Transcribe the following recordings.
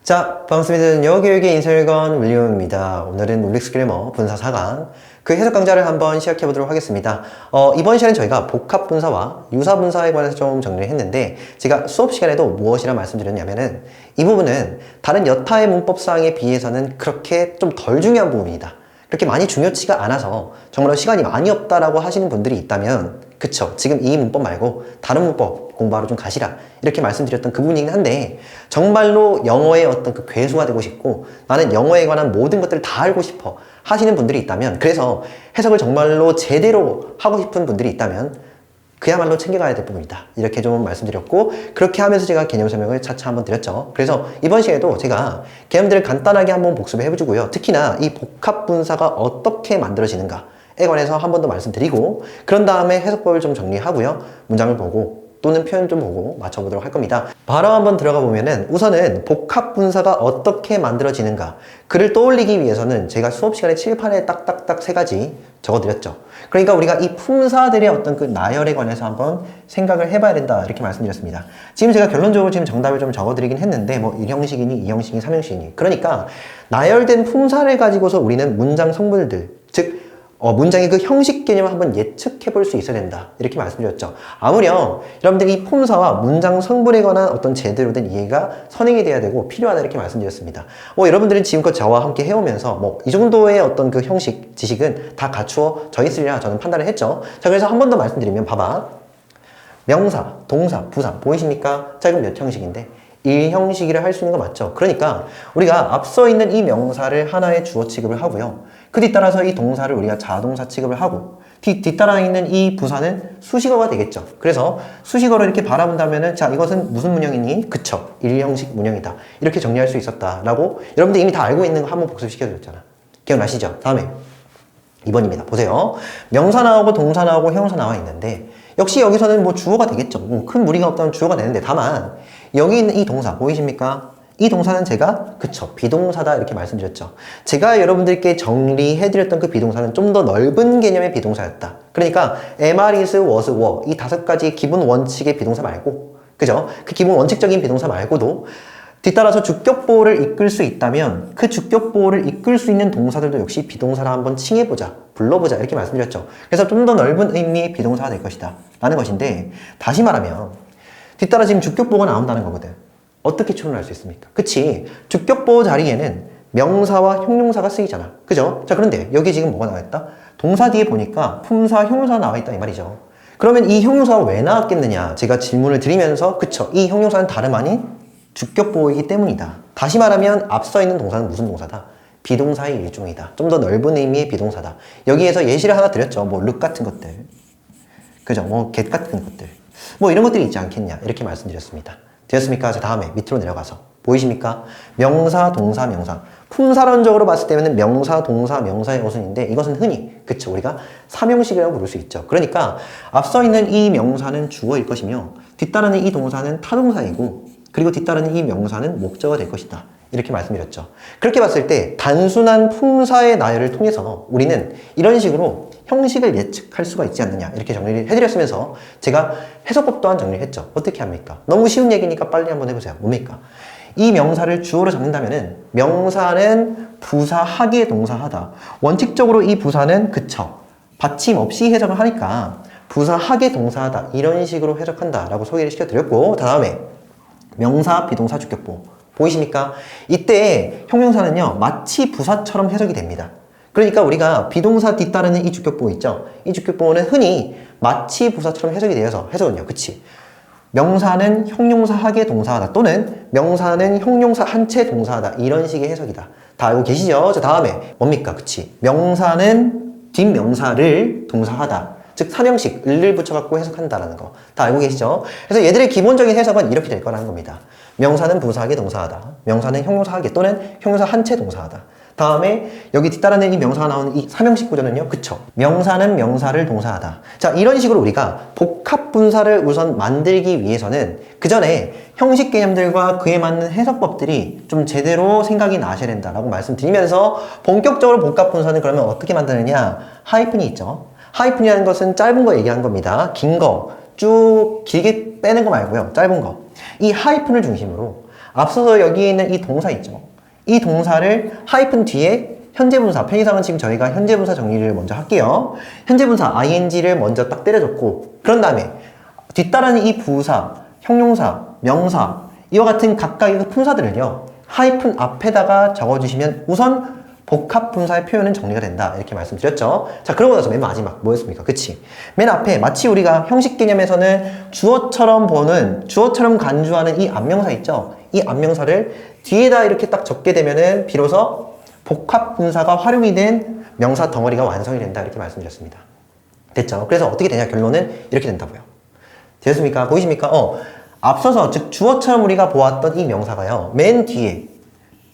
자, 반갑습니다. 영어교육의 인설건 윌리엄입니다. 오늘은 롤릭스 그래머 분사 4강 그 해석 강좌를 한번 시작해 보도록 하겠습니다. 이번 시간에 저희가 복합 분사와 유사 분사에 관해서 좀 정리를 했는데, 제가 수업 시간에도 무엇이라 말씀드렸냐면은 이 부분은 다른 여타의 문법사항에 비해서는 그렇게 좀 덜 중요한 부분이다, 그렇게 많이 중요치가 않아서 정말로 시간이 많이 없다라고 하시는 분들이 있다면, 그쵸, 지금 이 문법 말고 다른 문법 공부하러 좀 가시라, 이렇게 말씀드렸던 그 부분이긴 한데, 정말로 영어의 어떤 그 괴수가 되고 싶고 나는 영어에 관한 모든 것들을 다 알고 싶어 하시는 분들이 있다면, 그래서 해석을 정말로 제대로 하고 싶은 분들이 있다면 그야말로 챙겨가야 될 부분이다, 이렇게 좀 말씀드렸고, 그렇게 하면서 제가 개념 설명을 차차 한번 드렸죠. 그래서 이번 시간에도 제가 개념들을 간단하게 한번 복습을 해주고요, 특히나 이 복합 분사가 어떻게 만들어지는가에 관해서 한 번 더 말씀드리고, 그런 다음에 해석법을 좀 정리하고요, 문장을 보고 또는 표현 좀 보고 맞춰보도록 할 겁니다. 바로 한번 들어가 보면은, 우선은 복합 분사가 어떻게 만들어지는가, 그를 떠올리기 위해서는 제가 수업 시간에 칠판에 딱딱딱 세 가지 적어드렸죠. 그러니까 우리가 이 품사들의 어떤 그 나열에 관해서 한번 생각을 해봐야 된다, 이렇게 말씀드렸습니다. 지금 제가 결론적으로 지금 정답을 좀 적어드리긴 했는데, 뭐 1형식이니 2형식이니 3형식이니, 그러니까 나열된 품사를 가지고서 우리는 문장 성분들, 즉 문장의 그 형식 개념을 한번 예측해 볼 수 있어야 된다, 이렇게 말씀드렸죠. 아무렴 여러분들이 이 품사와 문장 성분에 관한 어떤 제대로 된 이해가 선행이 돼야 되고 필요하다, 이렇게 말씀드렸습니다. 여러분들은 지금껏 저와 함께 해오면서 이 정도의 어떤 그 형식 지식은 다 갖추어져 있으리라 저는 판단을 했죠. 자, 그래서 한 번 더 말씀드리면, 봐봐, 명사, 동사, 부사 보이십니까? 자, 이건 몇 형식인데 1형식이라 할 수 있는 거 맞죠? 그러니까 우리가 앞서 있는 이 명사를 하나의 주어 취급을 하고요, 그 뒤따라서 이 동사를 우리가 자동사 취급을 하고, 뒤따라 있는 이 부사는 수식어가 되겠죠. 그래서 수식어로 이렇게 바라본다면은, 자, 이것은 무슨 문형이니? 그쵸, 1형식 문형이다, 이렇게 정리할 수 있었다라고 여러분들 이미 다 알고 있는 거 한번 복습시켜드렸잖아. 기억나시죠? 다음에 2번입니다. 보세요. 명사 나오고 동사 나오고 형용사 나와 있는데, 역시 여기서는 뭐 주어가 되겠죠. 큰 무리가 없다면 주어가 되는데, 다만 여기 있는 이 동사 보이십니까? 이 동사는 제가, 그쵸, 비동사다, 이렇게 말씀드렸죠. 제가 여러분들께 정리해드렸던 그 비동사는 좀 더 넓은 개념의 비동사였다. 그러니까 am, is, was, were, 이 5가지 기본 원칙의 비동사 말고, 그죠? 그 기본 원칙적인 비동사 말고도 뒤따라서 주격보호를 이끌 수 있다면 그 주격보호를 이끌 수 있는 동사들도 역시 비동사라 한번 칭해보자, 불러보자, 이렇게 말씀드렸죠. 그래서 좀 더 넓은 의미의 비동사가 될 것이다 라는 것인데, 다시 말하면 뒤따라 지금 주격보호가 나온다는 거거든. 어떻게 추론할 수 있습니까? 그치, 주격보호 자리에는 명사와 형용사가 쓰이잖아, 그죠? 자, 그런데 여기 지금 뭐가 나와있다? 동사 뒤에 보니까 품사, 형용사가 나와있다, 이 말이죠. 그러면 이 형용사가 왜 나왔겠느냐, 제가 질문을 드리면서, 그쵸, 이 형용사는 다름 아닌 주격보호이기 때문이다. 다시 말하면 앞서 있는 동사는 무슨 동사다? 비동사의 일종이다. 좀 더 넓은 의미의 비동사다. 여기에서 예시를 하나 드렸죠. 뭐 look 같은 것들, 그죠? 뭐 get 같은 것들, 뭐 이런 것들이 있지 않겠냐, 이렇게 말씀드렸습니다. 되었습니까? 자, 다음에 밑으로 내려가서 보이십니까? 명사, 동사, 명사. 품사론적으로 봤을 때는 명사, 동사, 명사의 어순인데, 이것은 흔히, 그쵸, 우리가 3형식이라고 부를 수 있죠. 그러니까 앞서 있는 이 명사는 주어일 것이며, 뒤따르는 이 동사는 타동사이고, 그리고 뒤따르는 이 명사는 목적어가 될 것이다, 이렇게 말씀드렸죠. 그렇게 봤을 때 단순한 품사의 나열을 통해서 우리는 이런 식으로 형식을 예측할 수가 있지 않느냐, 이렇게 정리를 해드렸으면서 제가 해석법 또한 정리를 했죠. 어떻게 합니까? 너무 쉬운 얘기니까 빨리 한번 해보세요. 뭡니까? 이 명사를 주어로 잡는다면은 명사는 부사하기의 동사하다. 원칙적으로 이 부사는, 그쵸, 받침 없이 해석을 하니까 부사하기의 동사하다, 이런 식으로 해석한다 라고 소개를 시켜드렸고, 다음에 명사, 비동사, 주격보호 보이십니까? 이때 형용사는요, 마치 부사처럼 해석이 됩니다. 그러니까 우리가 비동사 뒤따르는 이 주격보호 있죠? 이 주격보호는 흔히 마치 부사처럼 해석이 되어서, 해석은요, 그치, 명사는 형용사 하기의 동사하다, 또는 명사는 형용사 한 채 동사하다, 이런 식의 해석이다. 다 알고 계시죠? 자, 다음에 뭡니까? 그치, 명사는 뒷명사를 동사하다, 즉 3형식, 을을 붙여갖고 해석한다라는 거 다 알고 계시죠? 그래서 얘들의 기본적인 해석은 이렇게 될 거라는 겁니다. 명사는 부사하기 동사하다, 명사는 형용사하기 또는 형용사 한 채 동사하다. 다음에 여기 뒤따르는 이 명사가 나오는 이 3형식 구조는요, 그쵸, 명사는 명사를 동사하다. 자, 이런 식으로 우리가 복합 분사를 우선 만들기 위해서는 그 전에 형식 개념들과 그에 맞는 해석법들이 좀 제대로 생각이 나셔야 된다라고 말씀드리면서, 본격적으로 복합 분사는 그러면 어떻게 만드느냐, 하이픈이 있죠. 하이픈이라는 것은 짧은 거 얘기한 겁니다. 긴 거 쭉 길게 빼는 거 말고요, 짧은 거. 이 하이픈을 중심으로 앞서서 여기 있는 이 동사 있죠. 이 동사를 하이픈 뒤에 현재 분사, 편의상은 지금 저희가 현재 분사 정리를 먼저 할게요. 현재 분사 ing를 먼저 딱 때려줬고, 그런 다음에 뒤따르는 이 부사, 형용사, 명사, 이와 같은 각각의 그 품사들을요, 하이픈 앞에다가 적어주시면 우선 복합 분사의 표현은 정리가 된다. 이렇게 말씀드렸죠. 자, 그러고 나서 맨 마지막 뭐였습니까? 그치? 맨 앞에 마치 우리가 형식 개념에서는 주어처럼 보는, 주어처럼 간주하는 이 안명사 있죠? 이 안명사를 뒤에다 이렇게 딱 적게 되면은 비로소 복합 분사가 활용이 된 명사 덩어리가 완성이 된다. 이렇게 말씀드렸습니다. 됐죠? 그래서 어떻게 되냐? 결론은 이렇게 된다고요. 되셨습니까? 보이십니까? 앞서서 즉 주어처럼 우리가 보았던 이 명사가요. 맨 뒤에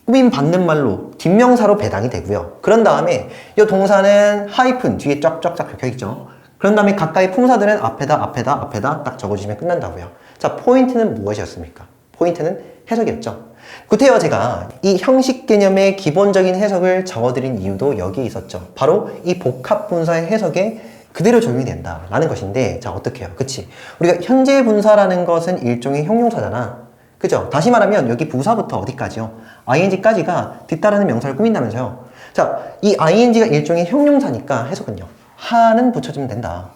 꾸밈 받는 말로 뒷명사로 배당이 되고요. 그런 다음에 이 동사는 하이픈 뒤에 쫙쫙쫙 적혀있죠. 그런 다음에 각각의 품사들은 앞에다 딱 적어주시면 끝난다고요. 자, 포인트는 무엇이었습니까? 포인트는 해석이었죠. 구태여 제가 이 형식 개념의 기본적인 해석을 적어드린 이유도 여기에 있었죠. 바로 이 복합 분사의 해석에 그대로 적용이 된다라는 것인데, 자, 어떻게 해요? 그치? 우리가 현재 분사라는 것은 일종의 형용사잖아. 그죠? 다시 말하면 여기 부사부터 어디까지요? ing까지가 뒤따르는 명사를 꾸민다면서요. 자, 이 ing가 일종의 형용사니까 해석은요. 하는 붙여주면 된다.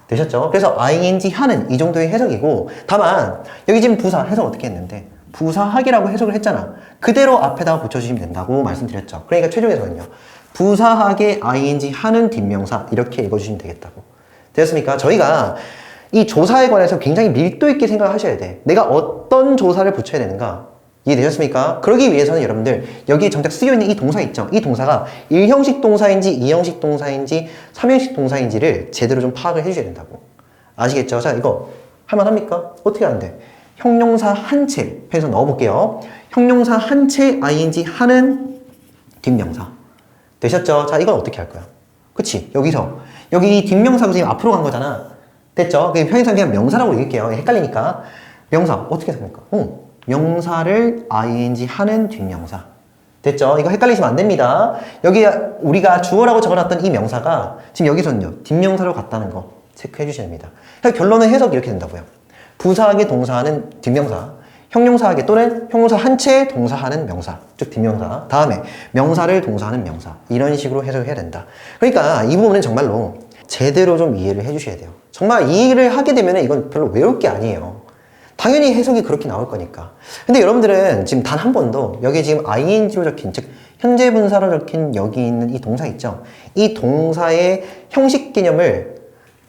되셨죠? 그래서 ing 하는 이 정도의 해석이고, 다만 여기 지금 부사 해석 어떻게 했는데 부사하기라고 해석을 했잖아. 그대로 앞에다가 붙여주시면 된다고 말씀드렸죠. 그러니까 최종 해석은요. 부사하게 ing 하는 뒷명사 이렇게 읽어주시면 되겠다고. 되었습니까? 저희가 이 조사에 관해서 굉장히 밀도 있게 생각을 하셔야 돼. 내가 어떤 조사를 붙여야 되는가? 이해되셨습니까? 그러기 위해서는 여러분들 여기 정작 쓰여있는 이 동사 있죠? 이 동사가 1형식 동사인지 2형식 동사인지 3형식 동사인지를 제대로 좀 파악을 해주셔야 된다고. 아시겠죠? 자, 이거 할만합니까? 어떻게 하는데? 형용사 한 채 해서 넣어볼게요. 형용사 한 채 ing 하는 뒷명사. 되셨죠? 자, 이건 어떻게 할 거야? 그치? 여기서 여기 이 뒷명사가 지금 앞으로 간 거잖아. 됐죠? 편의상 그냥 명사라고 읽을게요. 헷갈리니까. 명사 어떻게 생각할까? 명사를 ing 하는 뒷명사. 됐죠? 이거 헷갈리시면 안 됩니다. 여기 우리가 주어라고 적어놨던 이 명사가 지금 여기서는요. 뒷명사로 갔다는 거 체크해 주셔야 됩니다. 결론은 해석이 이렇게 된다고요. 부사하게 동사하는 뒷명사, 형용사하게 또는 형용사 한 채 동사하는 명사, 즉 뒷명사. 다음에 명사를 동사하는 명사. 이런 식으로 해석을 해야 된다. 그러니까 이 부분은 정말로 제대로 좀 이해를 해주셔야 돼요. 정말 이해를 하게 되면 이건 별로 외울 게 아니에요. 당연히 해석이 그렇게 나올 거니까. 근데 여러분들은 지금 단 한 번도 여기 지금 ing로 적힌, 즉 현재 분사로 적힌 여기 있는 이 동사 있죠? 이 동사의 형식 개념을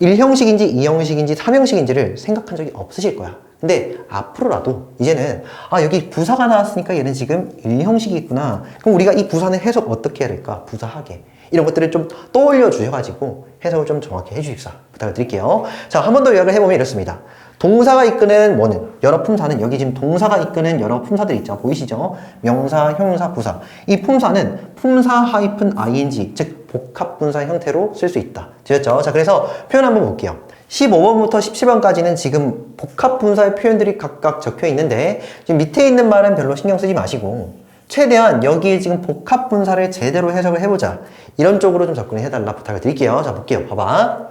1형식인지 2형식인지 3형식인지를 생각한 적이 없으실 거야. 근데 앞으로라도 이제는 여기 부사가 나왔으니까 얘는 지금 1형식이 있구나. 그럼 우리가 이 부사는 해석 어떻게 해야 될까? 부사하게. 이런 것들을 좀 떠올려 주셔가지고 해석을 좀 정확히 해주십사 부탁을 드릴게요. 자, 한 번 더 요약을 해보면 이렇습니다. 동사가 이끄는 뭐는? 여러 품사는 여기 지금 동사가 이끄는 여러 품사들 있죠. 보이시죠? 명사, 형용사, 부사. 이 품사는 품사 하이픈 ing, 즉 복합분사 형태로 쓸 수 있다. 되셨죠? 자, 그래서 표현 한번 볼게요. 15번부터 17번까지는 지금 복합분사의 표현들이 각각 적혀 있는데 지금 밑에 있는 말은 별로 신경 쓰지 마시고 최대한 여기에 지금 복합분사를 제대로 해석을 해보자. 이런 쪽으로 좀 접근을 해달라 부탁을 드릴게요. 자, 볼게요. 봐봐.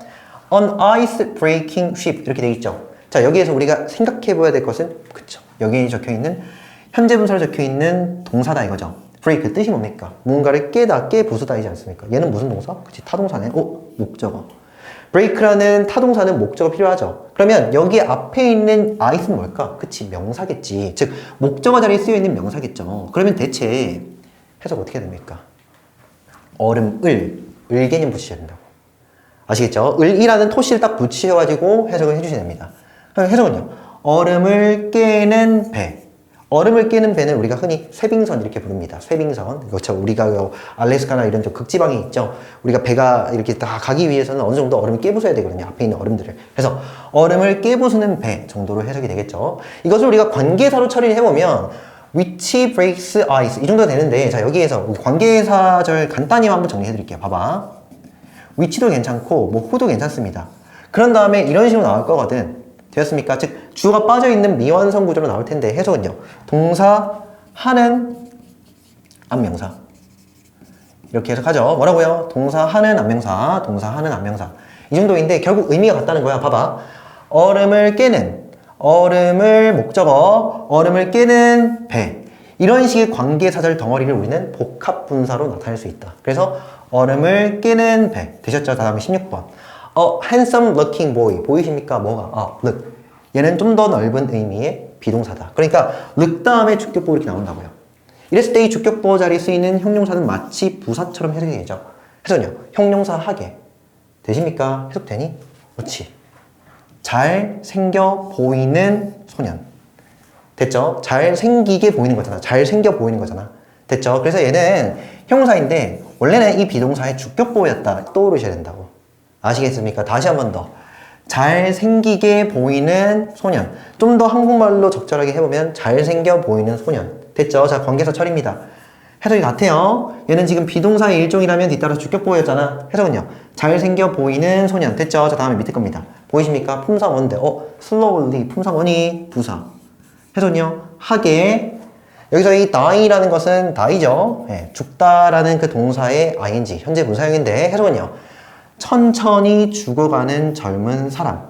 An ice breaking ship 이렇게 돼 있죠. 자, 여기에서 우리가 생각해 봐야 될 것은 그쵸. 여기 적혀 있는 현재 분사로 적혀 있는 동사다 이거죠. break 뜻이 뭡니까? 뭔가를 깨다, 부수다이지 않습니까? 얘는 무슨 동사? 그치, 타동사네. 목적어. break라는 타동사는 목적어 필요하죠. 그러면 여기 앞에 있는 ice는 뭘까? 그치, 명사겠지. 즉 목적어 자리에 쓰여 있는 명사겠죠. 그러면 대체 해석 어떻게 됩니까? 얼음, 을 개념 붙이셔야 된다고. 아시겠죠? 을이라는 토시를 딱 붙이셔가지고 해석을 해주셔야 됩니다. 해석은요. 얼음을 깨는 배. 얼음을 깨는 배는 우리가 흔히 쇠빙선 이렇게 부릅니다. 쇠빙선. 그렇죠. 우리가 알래스카나 이런 저 극지방에 있죠. 우리가 배가 이렇게 다 가기 위해서는 어느 정도 얼음을 깨부숴야 되거든요. 앞에 있는 얼음들을. 그래서 얼음을 깨부수는 배 정도로 해석이 되겠죠. 이것을 우리가 관계사로 처리를 해보면 which breaks ice 이 정도 되는데 자 여기에서 관계사절 간단히 한번 정리해 드릴게요. 봐봐. which도 괜찮고 뭐 who도 괜찮습니다. 그런 다음에 이런 식으로 나올 거거든. 되었습니까? 즉 주어가 빠져있는 미완성 구조로 나올 텐데 해석은요. 동사 하는 안명사 이렇게 해석하죠. 뭐라고요? 동사 하는 안명사 동사 하는 안명사 이 정도인데 결국 의미가 같다는 거야. 봐봐. 얼음을 깨는 얼음을 목적어, 얼음을 깨는 배. 이런 식의 관계사절 덩어리를 우리는 복합분사로 나타낼 수 있다. 그래서 얼음을 깨는 배. 되셨죠? 다음에 16번. handsome looking boy. 보이십니까? 뭐가? look. 얘는 좀 더 넓은 의미의 비동사다. 그러니까 look 다음에 주격보호 이렇게 나온다고요. 이랬을 때 이 주격보호 자리에 쓰이는 형용사는 마치 부사처럼 해석이 되죠. 해석은요. 형용사 하게. 되십니까? 해석되니? 그렇지. 잘생겨 보이는 소년. 됐죠? 잘생기게 보이는 거잖아. 잘생겨 보이는 거잖아. 됐죠? 그래서 얘는 형용사인데 원래는 이 비동사의 주격보호였다. 떠오르셔야 된다고. 아시겠습니까? 다시 한 번 더. 잘생기게 보이는 소년. 좀 더 한국말로 적절하게 해보면 잘생겨 보이는 소년. 됐죠? 자, 관계사 처리입니다. 해석이 같아요. 얘는 지금 비동사의 일종이라면 뒤따라 주격보호였잖아. 해석은요. 잘생겨 보이는 소년. 됐죠? 자, 다음에 밑에 겁니다. 보이십니까? 품사원인데 slowly 품사원이 부사. 해석은요. 하게. 여기서 이 die라는 것은 die죠. 네, 죽다라는 그 동사의 ing, 현재 분사형인데 해석은요. 천천히 죽어가는 젊은 사람.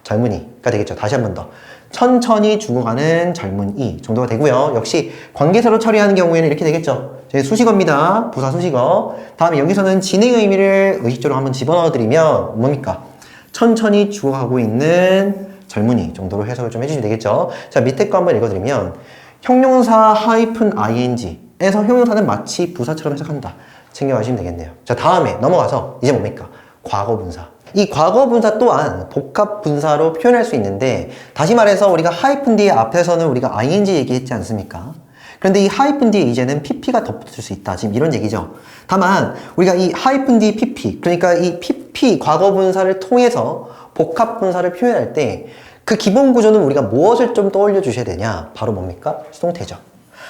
젊은이가 되겠죠. 다시 한 번 더. 천천히 죽어가는 젊은이 정도가 되고요. 역시 관계사로 처리하는 경우에는 이렇게 되겠죠. 수식어입니다. 부사 수식어. 다음에 여기서는 진행의 의미를 의식적으로 한번 집어넣어 드리면 뭡니까? 천천히 죽어가고 있는 젊은이 정도로 해석을 좀 해주시면 되겠죠. 자, 밑에 거 한번 읽어드리면 형용사 -ing에서 형용사는 마치 부사처럼 해석한다. 챙겨가시면 되겠네요. 자, 다음에 넘어가서 이제 뭡니까? 과거분사. 이 과거분사 또한 복합분사로 표현할 수 있는데 다시 말해서 우리가 -d 앞에서는 우리가 ing 얘기했지 않습니까? 그런데 이 -d에 이제는 pp가 덧붙을 수 있다. 지금 이런 얘기죠. 다만 우리가 이 -d pp 그러니까 이 pp 과거분사를 통해서 복합분사를 표현할 때 그 기본 구조는 우리가 무엇을 좀 떠올려 주셔야 되냐? 바로 뭡니까? 수동태죠.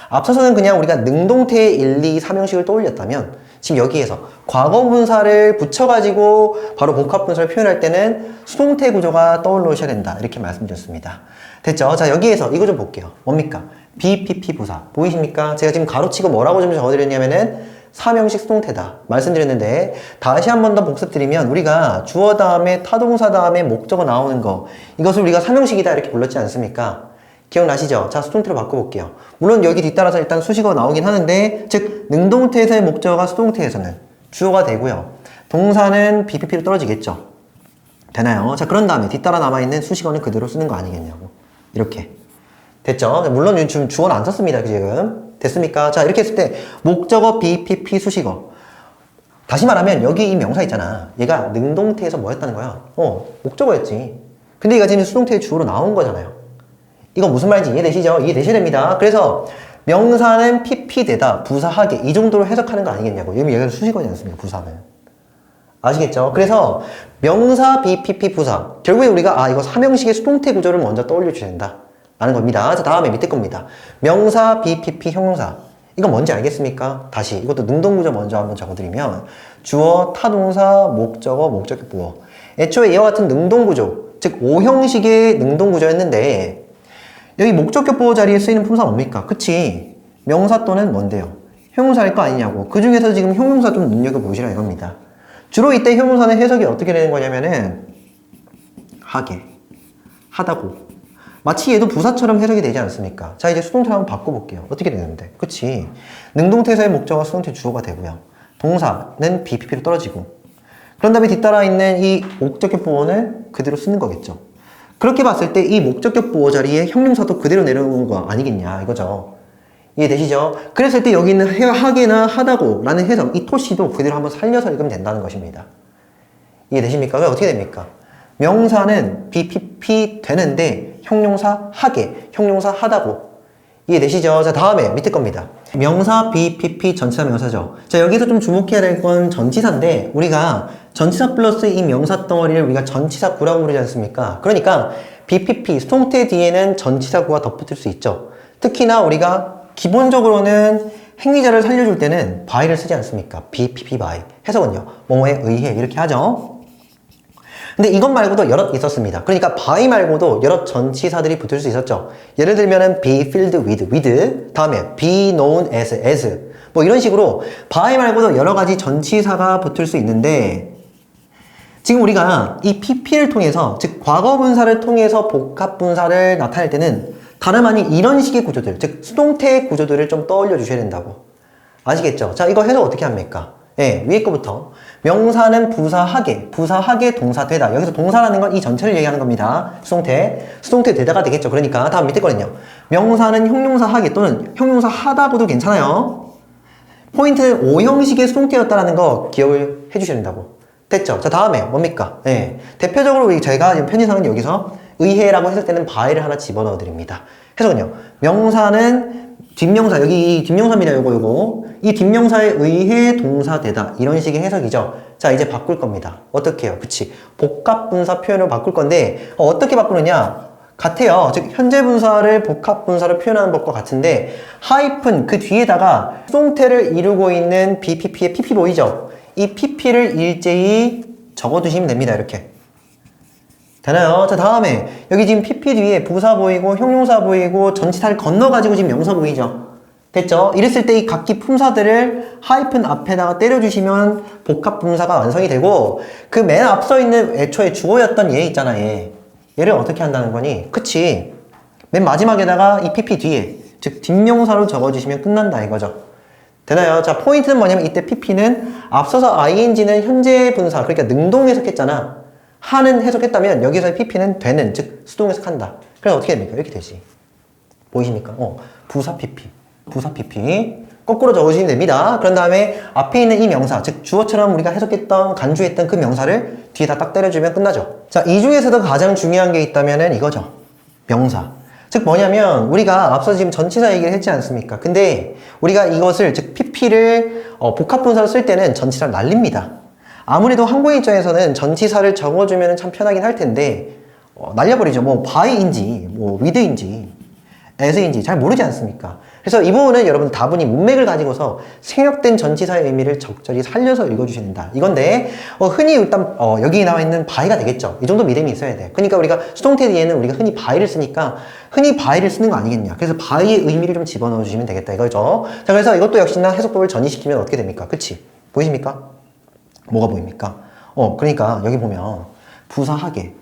앞서서는 그냥 우리가 능동태의 1, 2, 3형식을 떠올렸다면 지금 여기에서 과거분사를 붙여가지고 바로 복합분사를 표현할 때는 수동태 구조가 떠올르셔야 된다. 이렇게 말씀드렸습니다. 됐죠? 자, 여기에서 이거 좀 볼게요. 뭡니까? BPP 부사. 보이십니까? 제가 지금 가로치고 뭐라고 좀 적어드렸냐면은 3형식 수동태다. 말씀드렸는데 다시 한 번 더 복습드리면 우리가 주어 다음에 타동사 다음에 목적어 나오는 거 이것을 우리가 3형식이다 이렇게 불렀지 않습니까? 기억나시죠? 자, 수동태로 바꿔볼게요. 물론 여기 뒤따라서 일단 수식어가 나오긴 하는데 즉 능동태에서의 목적어가 수동태에서는 주어가 되고요. 동사는 BPP로 떨어지겠죠. 되나요? 자, 그런 다음에 뒤따라 남아있는 수식어는 그대로 쓰는 거 아니겠냐고. 이렇게. 됐죠? 물론 지금 주어는 안 썼습니다. 지금. 됐습니까? 자, 이렇게 했을 때 목적어 BPP 수식어. 다시 말하면 여기 이 명사 있잖아. 얘가 능동태에서 뭐 했다는 거야? 목적어였지. 근데 얘가 지금 수동태의 주어로 나온 거잖아요. 이거 무슨 말인지 이해되시죠? 이해되셔야 됩니다. 그래서 명사는 pp되다, 부사하게 이 정도로 해석하는 거 아니겠냐고. 여기가 수식어지 않습니까? 부사는. 아시겠죠? 그래서 명사 BPP 부사. 결국에 우리가 이거 3형식의 수동태 구조를 먼저 떠올려 주셔야 된다. 라는 겁니다. 자, 다음에 밑에 겁니다. 명사 BPP 형용사. 이거 뭔지 알겠습니까? 다시 이것도 능동구조 먼저 한번 적어드리면 주어, 타동사, 목적어, 목적격보어. 애초에 이와 같은 능동구조, 즉 5형식의 능동구조였는데 여기 목적격보어 자리에 쓰이는 품사 뭡니까? 그치? 명사 또는 뭔데요? 형용사일 거 아니냐고. 그 중에서 지금 형용사 좀 눈여겨보시라 이겁니다. 주로 이때 형용사는 해석이 어떻게 되는 거냐면은 하게, 하다고. 마치 얘도 부사처럼 해석이 되지 않습니까? 자, 이제 수동태를 한번 바꿔볼게요. 어떻게 되는데? 그치? 능동태에서의 목적어가 수동태 주어가 되고요. 동사는 BPP로 떨어지고 그런 다음에 뒤따라 있는 이 목적격 보어는 그대로 쓰는 거겠죠. 그렇게 봤을 때 이 목적격 보어 자리에 형용사도 그대로 내려오는 거 아니겠냐 이거죠. 이해되시죠? 그랬을 때 여기 있는 하게나 하다고 라는 해석, 이 토시도 그대로 한번 살려서 읽으면 된다는 것입니다. 이해되십니까? 왜 어떻게 됩니까? 명사는 BPP 되는데 형용사 하게, 형용사 하다고. 이해되시죠? 자, 다음에 밑에 겁니다. 명사 BPP 전치사 명사죠. 자, 여기서 좀 주목해야 될 건 전치사인데 우리가 전치사 플러스 이 명사 덩어리를 우리가 전치사 구라고 부르지 않습니까? 그러니까 BPP, 수동태 뒤에는 전치사 구가 덧붙을 수 있죠. 특히나 우리가 기본적으로는 행위자를 살려줄 때는 by를 쓰지 않습니까? BPP by. 해석은요. 뭐뭐에 의해 이렇게 하죠. 근데 이것 말고도 여럿 있었습니다. 그러니까 by 말고도 여러 전치사들이 붙을 수 있었죠. 예를 들면은 be filled with, 다음에 be known as, 뭐 이런 식으로 by 말고도 여러 가지 전치사가 붙을 수 있는데 지금 우리가 이 PP를 통해서, 즉 과거 분사를 통해서 복합 분사를 나타낼 때는 다름 아닌 이런 식의 구조들, 즉 수동태 구조들을 좀 떠올려 주셔야 된다고. 아시겠죠? 자, 이거 해석 어떻게 합니까? 예, 위에 거부터. 명사는 부사하게 동사 되다. 여기서 동사라는 건 이 전체를 얘기하는 겁니다. 수동태 되다가 되겠죠. 그러니까 다음 밑에 거는요. 명사는 형용사 하게 또는 형용사 하다고도 괜찮아요. 포인트는 오형식의 수동태였다라는 거 기억을 해주셔야 된다고. 됐죠? 자, 다음에 뭡니까? 예, 대표적으로 제가 지금 편의상은 여기서 의해라고 했을 때는 by를 하나 집어넣어 드립니다. 해석은요. 명사는 뒷명사, 여기 뒷명사입니다. 요거. 이 뒷명사에 의해 동사되다. 이런 식의 해석이죠. 자, 이제 바꿀 겁니다. 어떻게 해요? 그치. 복합분사 표현을 바꿀 건데, 어떻게 바꾸느냐? 같아요. 즉, 현재 분사를 복합분사로 표현하는 법과 같은데, 하이픈 그 뒤에다가 수동태를 이루고 있는 BPP의 PP 보이죠? 이 PP를 일제히 적어두시면 됩니다. 이렇게. 되나요? 자, 다음에 여기 지금 PP 뒤에 부사 보이고 형용사 보이고 전치사를 건너가지고 지금 명사 보이죠? 됐죠? 이랬을 때 이 각기 품사들을 하이픈 앞에다가 때려주시면 복합분사가 완성이 되고 그 맨 앞서 있는 애초에 주어였던 얘 있잖아, 얘. 얘를 어떻게 한다는 거니? 그치? 맨 마지막에다가 이 PP 뒤에 즉 뒷명사로 적어주시면 끝난다 이거죠. 되나요? 자, 포인트는 뭐냐면 이때 PP는 앞서서 ing는 현재 분사, 그러니까 능동 해석했잖아. 하는 해석했다면 여기서의 PP는 되는, 즉 수동 해석한다. 그래서 어떻게 됩니까? 이렇게 되지. 보이십니까? 부사 PP 거꾸로 적으시면 됩니다. 그런 다음에 앞에 있는 이 명사, 즉 주어처럼 우리가 해석했던, 간주했던 그 명사를 뒤에다 딱 때려주면 끝나죠. 자, 이 중에서도 가장 중요한 게 있다면은 이거죠. 명사. 즉 뭐냐면 우리가 앞서 지금 전치사 얘기를 했지 않습니까? 근데 우리가 이것을, 즉 PP를 복합분사로 쓸 때는 전치사를 날립니다. 아무래도 한국인 입장에서는 전치사를 적어주면 참 편하긴 할 텐데 날려버리죠. 뭐 by인지 뭐 with인지 as인지 잘 모르지 않습니까? 그래서 이 부분은 여러분 다분히 문맥을 가지고서 생략된 전치사의 의미를 적절히 살려서 읽어주셔야 된다. 이건데 흔히 일단 여기 나와 있는 by가 되겠죠. 이 정도 믿음이 있어야 돼. 그러니까 우리가 수동태 뒤에는 우리가 흔히 by를 쓰니까 흔히 by를 쓰는 거 아니겠냐. 그래서 by의 의미를 좀 집어넣어 주시면 되겠다 이거죠. 자, 그래서 이것도 역시나 해석법을 전이시키면 어떻게 됩니까? 그치? 보이십니까? 뭐가 보입니까? 그러니까 여기 보면 부사하게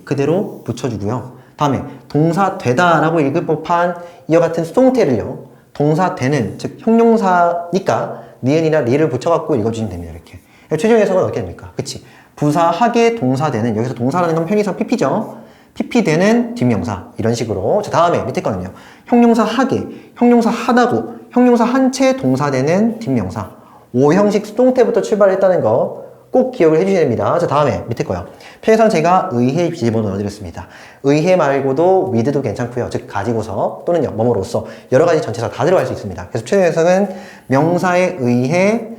그대로 붙여주고요. 다음에 동사 되다라고 읽을 법한 이와 같은 수동태를요. 동사 되는, 즉 형용사니까 니은이나 리를 붙여갖고 읽어주시면 됩니다. 이렇게. 최종 해석은 어떻게 됩니까? 그치? 부사하게 동사 되는, 여기서 동사라는 건 편의상 PP죠. PP 되는 뒷명사 이런 식으로. 자, 다음에 밑에 거는요. 형용사 하게, 형용사 하다고, 형용사 한 채 동사 되는 뒷명사. 오형식 수동태부터 출발했다는 거 꼭 기억을 해주셔야 됩니다. 자, 다음에 밑에 거요. 편의상 제가 의해 집어넣어 드렸습니다. 의해 말고도 with도 괜찮고요. 즉 가지고서 또는요 뭐뭐로써 여러 가지 전치사 다 들어갈 수 있습니다. 그래서 최종 해석은 명사에 의해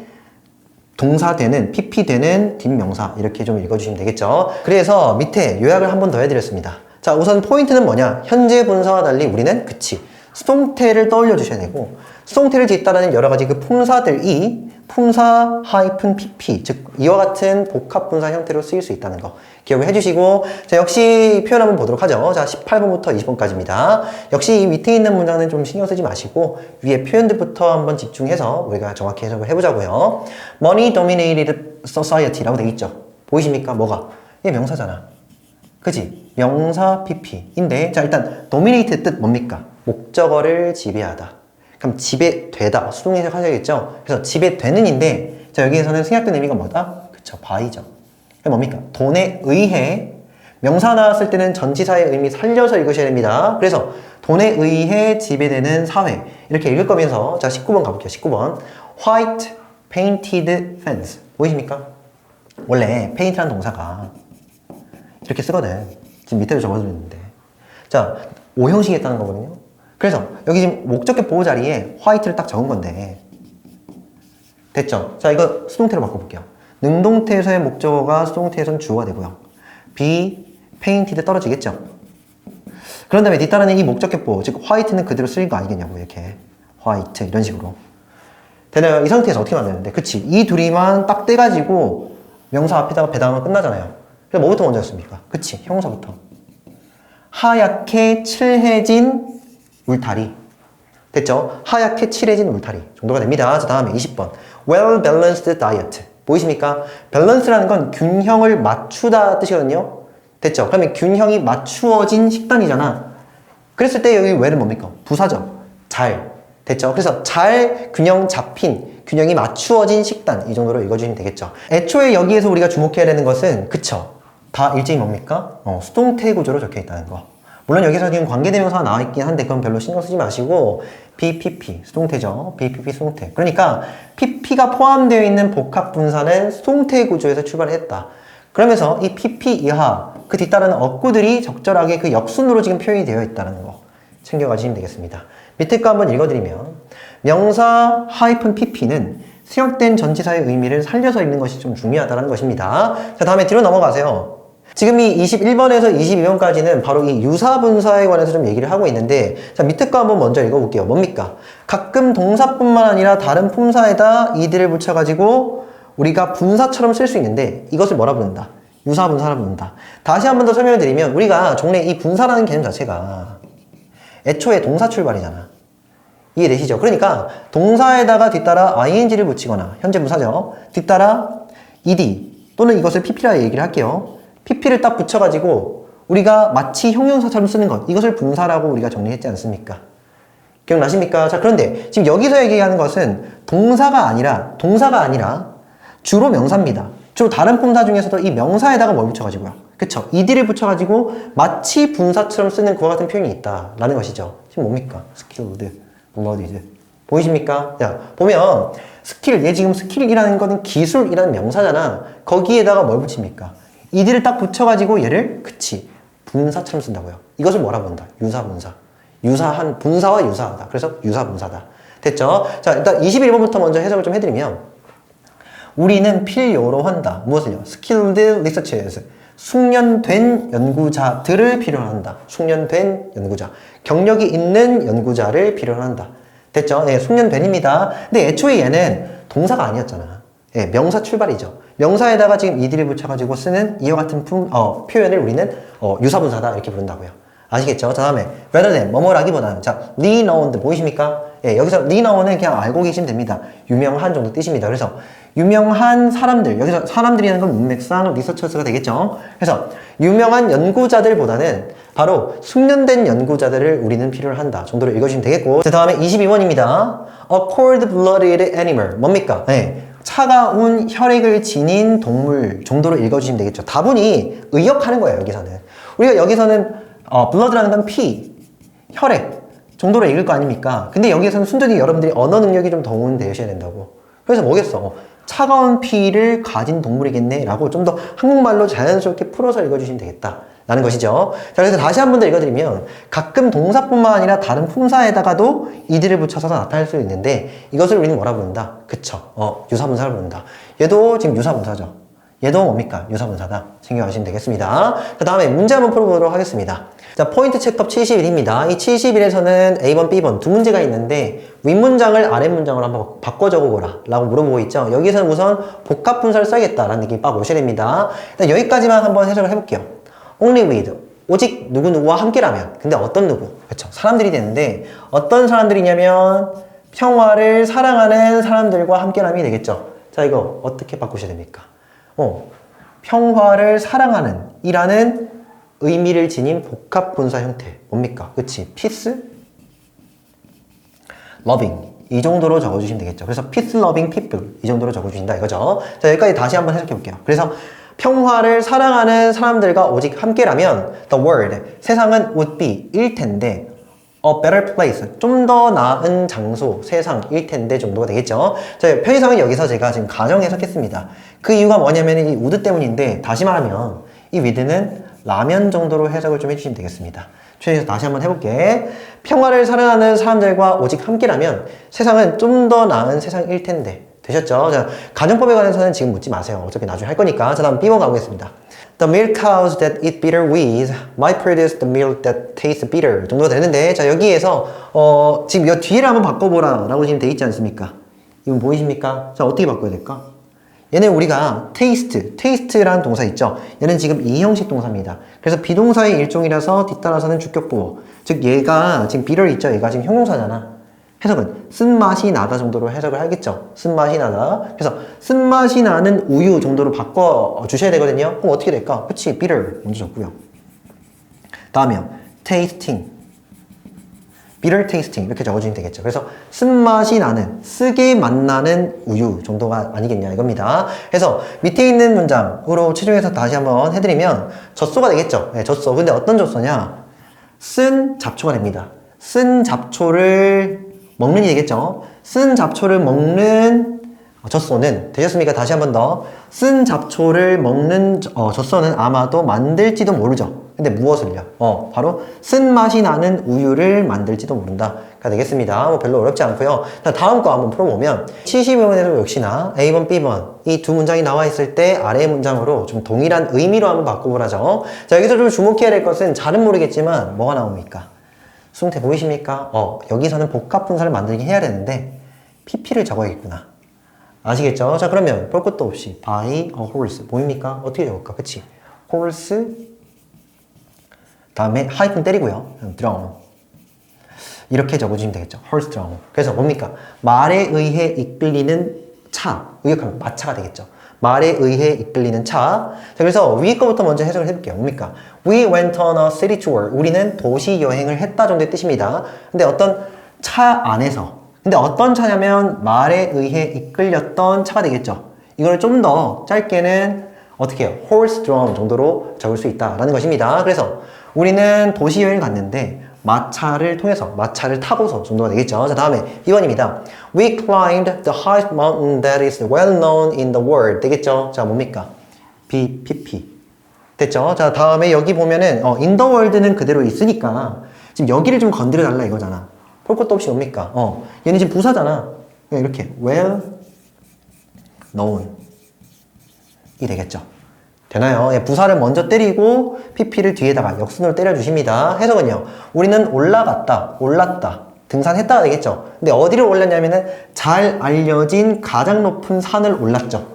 동사 되는, PP 되는 뒷명사 이렇게 좀 읽어주시면 되겠죠. 그래서 밑에 요약을 한 번 더 해드렸습니다. 자, 우선 포인트는 뭐냐? 현재 분사와 달리 우리는 그치 수동태를 떠올려 주셔야 되고 수동태를 뒤따르는 여러 가지 그 품사들이 품사 하이픈 PP, 즉 이와 같은 복합분사 형태로 쓰일 수 있다는 거 기억을 해주시고, 자, 역시 표현 한번 보도록 하죠. 자, 18번부터 20번까지입니다. 역시 이 밑에 있는 문장은 좀 신경 쓰지 마시고 위에 표현들부터 한번 집중해서 우리가 정확히 해석을 해보자고요. Money dominated society라고 되어 있죠. 보이십니까? 뭐가? 이게 명사잖아. 그지? 명사 PP인데, 자, 일단 dominate 뜻 뭡니까? 목적어를 지배하다. 그럼 지배되다. 수동 해석하셔야겠죠? 그래서 지배되는인데, 자, 여기에서는 생략된 의미가 뭐다? 그쵸, by죠. 그게 뭡니까? 돈에 의해, 명사 나왔을 때는 전치사의 의미 살려서 읽으셔야 됩니다. 그래서 돈에 의해 지배되는 사회. 이렇게 읽을 거면서, 자, 19번 가볼게요. 19번. White painted fence. 보이십니까? 원래 paint라는 동사가 이렇게 쓰거든. 지금 밑에도 적어드렸는데. 자, 오형식이 있다는 거거든요. 그래서 여기 지금 목적격 보호 자리에 화이트를 딱 적은 건데 됐죠? 자, 이거 수동태로 바꿔볼게요. 능동태에서의 목적어가 수동태에서는 주어가 되고요. be painted 떨어지겠죠? 그런 다음에 뒤따르는 이 목적격 보호, 즉 화이트는 그대로 쓰인 거 아니겠냐고. 이렇게 화이트 이런 식으로 되나요? 이 상태에서 어떻게 만드는데? 그치? 이 둘이만 딱 떼가지고 명사 앞에다가 배당하면 끝나잖아요. 그래서 뭐부터 먼저 했습니까? 그치? 형용사부터. 하얗게 칠해진 울타리. 됐죠? 하얗게 칠해진 울타리 정도가 됩니다. 자, 다음에 20번. Well balanced diet. 보이십니까? 밸런스라는 건 균형을 맞추다 뜻이거든요. 됐죠? 그러면 균형이 맞추어진 식단이잖아. 그랬을 때 여기 왜는 뭡니까? 부사죠. 잘. 됐죠? 그래서 잘 균형 잡힌, 균형이 맞추어진 식단. 이 정도로 읽어주시면 되겠죠. 애초에 여기에서 우리가 주목해야 되는 것은, 그쵸? 다 일제히 뭡니까? 수동태 구조로 적혀 있다는 거. 물론 여기서 지금 관계대명사가 나와 있긴 한데 그건 별로 신경 쓰지 마시고 BPP, 수동태죠. BPP 수동태. 그러니까 PP가 포함되어 있는 복합분사는 수동태 구조에서 출발했다. 그러면서 이 PP 이하 그 뒤따르는 어구들이 적절하게 그 역순으로 지금 표현이 되어 있다는 거 챙겨가시면 되겠습니다. 밑에 거 한번 읽어드리면 명사 PP는 수역된 전치사의 의미를 살려서 읽는 것이 좀 중요하다는 것입니다. 자, 다음에 뒤로 넘어가세요. 지금 이 21번에서 22번까지는 바로 이 유사분사에 관해서 좀 얘기를 하고 있는데, 자, 밑에 거 한번 먼저 읽어볼게요. 뭡니까? 가끔 동사뿐만 아니라 다른 품사에다 이들을 붙여가지고 우리가 분사처럼 쓸 수 있는데 이것을 뭐라 부른다? 유사분사라 부른다. 다시 한 번 더 설명을 드리면 우리가 종래 이 분사라는 개념 자체가 애초에 동사 출발이잖아. 이해되시죠? 그러니까 동사에다가 뒤따라 ing를 붙이거나 현재 분사죠. 뒤따라 ed 또는 이것을 pp라 얘기를 할게요. pp를 딱 붙여가지고 우리가 마치 형용사처럼 쓰는 것, 이것을 분사라고 우리가 정리했지 않습니까? 기억나십니까? 자, 그런데 지금 여기서 얘기하는 것은 동사가 아니라 주로 명사입니다. 주로 다른 품사 중에서도 이 명사에다가 뭘 붙여가지고요. 그쵸? ed를 붙여가지고 마치 분사처럼 쓰는 그와 같은 표현이 있다라는 것이죠. 지금 뭡니까? skilled, blooded. 보이십니까? 자, 보면 스킬, 얘 지금 스킬이라는 거는 기술이라는 명사잖아. 거기에다가 뭘 붙입니까? ed를 딱 붙여가지고 얘를 그치 분사처럼 쓴다고요. 이것을 뭐라 부른다? 유사분사. 유사한 분사와 유사하다. 그래서 유사분사다. 됐죠? 자, 일단 21번부터 먼저 해석을 좀 해드리면 우리는 필요로 한다. 무엇을요? skilled researchers. 숙련된 연구자들을 필요로 한다. 숙련된 연구자. 경력이 있는 연구자를 필요로 한다. 됐죠? 네, 숙련된입니다. 근데 애초에 얘는 동사가 아니었잖아. 네, 명사 출발이죠. 명사에다가 지금 ed를 붙여가지고 쓰는 이와 같은 표현을 우리는 유사분사다 이렇게 부른다고요. 아시겠죠? 자, 다음에 rather than 뭐뭐라기보다는 자, renowned 보이십니까? 예, 여기서 renown은 그냥 알고 계시면 됩니다. 유명한 정도 뜻입니다. 그래서 유명한 사람들, 여기서 사람들이라는 건 문맥상 리서처스가 되겠죠? 그래서 유명한 연구자들보다는 바로 숙련된 연구자들을 우리는 필요로 한다 정도로 읽어주시면 되겠고, 자, 다음에 22번입니다. A cold-blooded animal 뭡니까? 네, 차가운 혈액을 지닌 동물 정도로 읽어주시면 되겠죠. 다분히 의역하는 거예요. 여기서는 우리가 여기서는 blood라는 건 피, 혈액 정도로 읽을 거 아닙니까? 근데 여기에서는 순전히 여러분들이 언어 능력이 좀 도움되셔야 된다고. 그래서 뭐겠어? 차가운 피를 가진 동물이겠네 라고 좀 더 한국말로 자연스럽게 풀어서 읽어주시면 되겠다 라는 것이죠. 자, 그래서 다시 한 번 더 읽어드리면 가끔 동사뿐만 아니라 다른 품사에다가도 이들을 붙여서 나타날 수 있는데 이것을 우리는 뭐라 부른다? 그쵸? 유사분사를 부른다. 얘도 지금 유사분사죠. 얘도 뭡니까? 유사분사다. 챙겨가시면 되겠습니다. 그 다음에 문제 한번 풀어보도록 하겠습니다. 자, 포인트 체크업 71입니다. 이 71에서는 A번, B번 두 문제가 있는데 윗문장을 아랫문장으로 한번 바꿔 적어보라 라고 물어보고 있죠. 여기서는 우선 복합분사를 써야겠다라는 느낌이 빡 오셔야 됩니다. 일단 여기까지만 한번 해석을 해볼게요. Only with, 오직 누구누구와 함께라면. 근데 어떤 누구? 그렇죠. 사람들이 되는데 어떤 사람들이냐면 평화를 사랑하는 사람들과 함께라면 되겠죠. 자, 이거 어떻게 바꾸셔야 됩니까? 평화를 사랑하는 이라는 의미를 지닌 복합분사 형태 뭡니까? 그치? peace, loving 이 정도로 적어주시면 되겠죠. 그래서 peace loving people 이 정도로 적어주신다 이거죠. 자, 여기까지 다시 한번 해석해 볼게요. 그래서 평화를 사랑하는 사람들과 오직 함께라면 the world 세상은 would be 일 텐데 a better place 좀 더 나은 장소 세상일 텐데 정도가 되겠죠. 자, 편의상은 여기서 제가 지금 가정 해석했습니다. 그 이유가 뭐냐면 이 would 때문인데 다시 말하면 이 with는 라면 정도로 해석을 좀 해주시면 되겠습니다. 최대해서 다시 한번 해볼게. 평화를 사랑하는 사람들과 오직 함께라면 세상은 좀 더 나은 세상일 텐데. 되셨죠? 자, 가정법에 관해서는 지금 묻지 마세요. 어차피 나중에 할 거니까. 자, 다음 B번 가보겠습니다. The milk cows that eat bitter weeds might produce the milk that tastes bitter 정도가 되는데, 자, 여기에서 지금 이 뒤를 한번 바꿔보라 라고 지금 돼 있지 않습니까? 이건 보이십니까? 자, 어떻게 바꿔야 될까? 얘는 우리가 taste라는 동사 있죠? 얘는 지금 이형식 동사입니다. 그래서 비동사의 일종이라서 뒤따라서는 주격보호. 즉 얘가 지금 bitter 있죠? 얘가 지금 형용사잖아. 해석은 쓴맛이 나다 정도로 해석을 하겠죠. 쓴맛이 나다. 그래서 쓴맛이 나는 우유 정도로 바꿔 주셔야 되거든요. 그럼 어떻게 될까? 그치, bitter 먼저 적고요. 다음이요. tasting. bitter tasting 이렇게 적어주면 되겠죠. 그래서 쓴맛이 나는, 쓰게 맛나는 우유 정도가 아니겠냐 이겁니다. 그래서 밑에 있는 문장으로 최종해서 다시 한번 해드리면 젖소가 되겠죠. 네, 젖소. 근데 어떤 젖소냐? 쓴 잡초가 됩니다. 쓴 잡초를 먹는 이 되겠죠. 쓴 잡초를 먹는 젖소는 되셨습니까? 다시 한번 더. 쓴 잡초를 먹는 젖소는 아마도 만들지도 모르죠. 근데 무엇을요? 바로 쓴맛이 나는 우유를 만들지도 모른다가 되겠습니다. 뭐 별로 어렵지 않고요. 다음 거 한번 풀어보면 70번에도 역시나 A번, B번 이 두 문장이 나와 있을 때 아래의 문장으로 좀 동일한 의미로 한번 바꿔보라죠. 자, 여기서 좀 주목해야 될 것은 잘은 모르겠지만 뭐가 나옵니까? 수동태 보이십니까? 여기서는 복합분사를 만들긴 해야 되는데 PP를 적어야겠구나. 아시겠죠? 자, 그러면 볼 것도 없이 by a horse 보입니까? 어떻게 적을까? 그치? horse 다음에 하이픈 때리고요. drawn 이렇게 적어주시면 되겠죠. horse drawn. 그래서 뭡니까? 말에 의해 이끌리는 차. 의역하면 마차가 되겠죠. 말에 의해 이끌리는 차. 자, 그래서 위에 거부터 먼저 해석을 해볼게요. 뭡니까? We went on a city tour. 우리는 도시 여행을 했다 정도의 뜻입니다. 근데 어떤 차 안에서. 근데 어떤 차냐면 말에 의해 이끌렸던 차가 되겠죠. 이거를 좀 더 짧게는 어떻게 해요? horse drawn 정도로 적을 수 있다라는 것입니다. 그래서 우리는 도시 여행을 갔는데 마차를 통해서, 마차를 타고서 정도가 되겠죠. 자, 다음에 2번입니다. We climbed the highest mountain that is well known in the world. 되겠죠? 자, 뭡니까? BPP. 됐죠? 자, 다음에 여기 보면은, in the world는 그대로 있으니까, 지금 여기를 좀 건드려 달라 이거잖아. 볼 것도 없이 뭡니까? 얘는 지금 부사잖아. 이렇게, well known. 이 되겠죠? 되나요? 예, 부사를 먼저 때리고 PP를 뒤에다가 역순으로 때려주십니다. 해석은요. 우리는 올랐다, 등산했다가 되겠죠. 근데 어디를 올랐냐면은 잘 알려진 가장 높은 산을 올랐죠.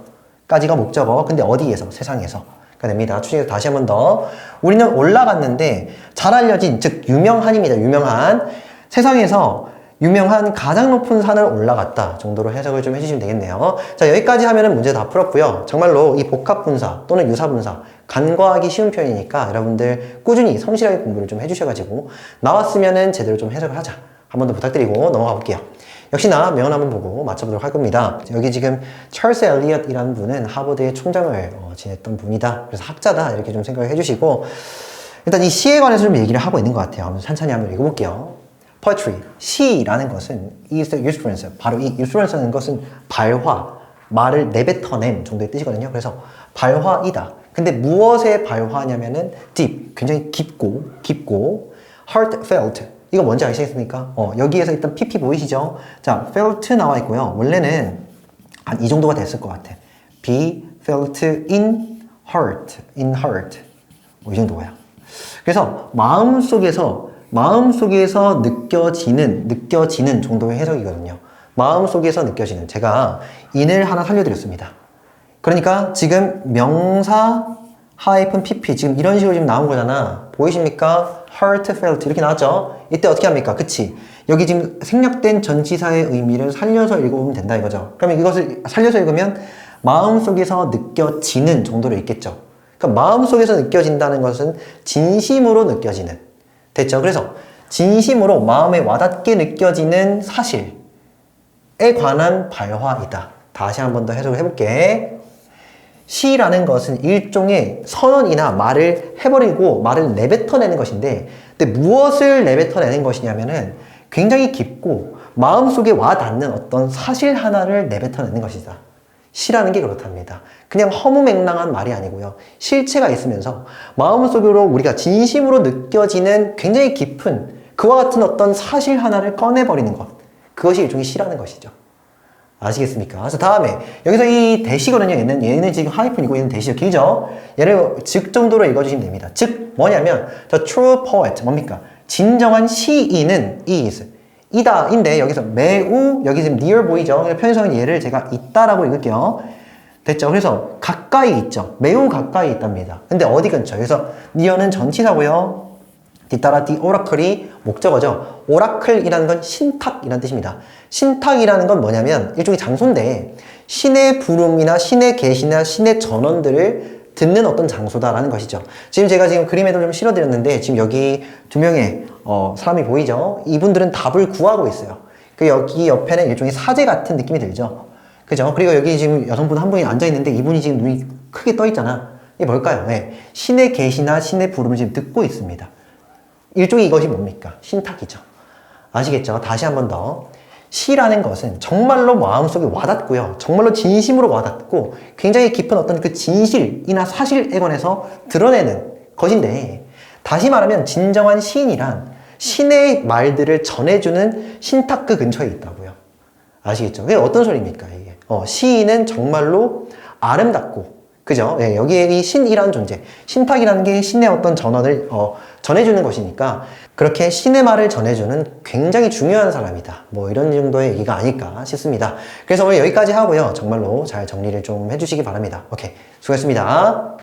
까지가 목적어. 근데 어디에서? 세상에서. 가 됩니다. 추진해서 다시 한 번 더. 우리는 올라갔는데 잘 알려진, 즉 유명한입니다. 유명한. 세상에서 유명한 가장 높은 산을 올라갔다 정도로 해석을 좀 해주시면 되겠네요. 자, 여기까지 하면은 문제 다 풀었고요. 정말로 이 복합분사 또는 유사분사 간과하기 쉬운 표현이니까 여러분들 꾸준히 성실하게 공부를 좀 해주셔가지고 나왔으면은 제대로 좀 해석을 하자. 한 번 더 부탁드리고 넘어가 볼게요. 역시나 명언 한번 보고 맞춰보도록 할 겁니다. 여기 지금 찰스 엘리엇이라는 분은 하버드의 총장을 지냈던 분이다. 그래서 학자다 이렇게 좀 생각을 해주시고 일단 이 시에 관해서 좀 얘기를 하고 있는 것 같아요. 한번 천천히 한번 읽어볼게요. Poetry, 시라는 것은 is the utterance. 바로 이 utterance라는 것은 발화, 말을 내뱉어냄 정도의 뜻이거든요. 그래서 발화이다. 근데 무엇의 발화냐면은 deep, 굉장히 깊고 heartfelt. 이거 뭔지 아시겠습니까? 여기에서 일단 PP 보이시죠? 자, felt 나와 있고요. 원래는 한 이 정도가 됐을 것 같아. be felt in heart. 이 정도야. 그래서 마음속에서 느껴지는 정도의 해석이거든요. 마음속에서 느껴지는. 제가 인을 하나 살려드렸습니다. 그러니까 지금 명사 하이픈 PP 지금 이런 식으로 지금 나온 거잖아. 보이십니까? heartfelt 이렇게 나왔죠? 이때 어떻게 합니까? 그치? 여기 지금 생략된 전치사의 의미를 살려서 읽어보면 된다 이거죠. 그러면 이것을 살려서 읽으면 마음속에서 느껴지는 정도로 읽겠죠. 그러니까 마음속에서 느껴진다는 것은 진심으로 느껴지는. 됐죠? 그래서 진심으로 마음에 와닿게 느껴지는 사실에 관한 발화이다. 다시 한 번 더 해석을 해볼게. 시라는 것은 일종의 선언이나 말을 해버리고 말을 내뱉어내는 것인데 근데 무엇을 내뱉어내는 것이냐면은 굉장히 깊고 마음속에 와닿는 어떤 사실 하나를 내뱉어내는 것이다. 시라는 게 그렇답니다. 그냥 허무맹랑한 말이 아니고요. 실체가 있으면서 마음속으로 우리가 진심으로 느껴지는 굉장히 깊은 그와 같은 어떤 사실 하나를 꺼내버리는 것. 그것이 일종의 시라는 것이죠. 아시겠습니까? 그래서 다음에 여기서 이 대시거든요. 얘는 지금 하이픈이고 얘는 대시죠. 길죠? 얘를 즉 정도로 읽어주시면 됩니다. 즉 뭐냐면 the true poet 뭡니까? 진정한 시인은 is 이다인데 여기서 매우 여기 지금 near 보이죠? 편의성은 얘를 제가 있다라고 읽을게요. 됐죠? 그래서 가까이 있죠. 매우 가까이 있답니다. 근데 어디 근처? 그래서 near는 전치사고요. 뒤따라 the oracle이 목적어죠. 오라클이라는 건 신탁이라는 뜻입니다. 신탁이라는 건 뭐냐면 일종의 장소인데 신의 부름이나 신의 계시나 신의 전언들을 듣는 어떤 장소다라는 것이죠. 지금 제가 지금 그림에도 좀 실어드렸는데 지금 여기 두 명의 사람이 보이죠? 이분들은 답을 구하고 있어요. 그 여기 옆에는 일종의 사제 같은 느낌이 들죠. 그죠? 그리고 여기 지금 여성분 한 분이 앉아있는데 이분이 지금 눈이 크게 떠 있잖아. 이게 뭘까요? 네. 신의 계시나 신의 부름을 지금 듣고 있습니다. 일종의 이것이 뭡니까? 신탁이죠. 아시겠죠? 다시 한 번 더. 시라는 것은 정말로 마음속에 와닿고요. 정말로 진심으로 와닿고 굉장히 깊은 어떤 그 진실이나 사실에 관해서 드러내는 것인데 다시 말하면 진정한 시인이란 신의 말들을 전해주는 신탁 그 근처에 있다고요. 아시겠죠? 그게 어떤 소리입니까? 이게 시인은 정말로 아름답고 그죠? 예, 여기에 이 신이라는 존재, 신탁이라는 게 신의 어떤 전언을 전해주는 것이니까 그렇게 신의 말을 전해주는 굉장히 중요한 사람이다. 뭐 이런 정도의 얘기가 아닐까 싶습니다. 그래서 오늘 여기까지 하고요. 정말로 잘 정리를 좀 해주시기 바랍니다. 오케이, 수고했습니다.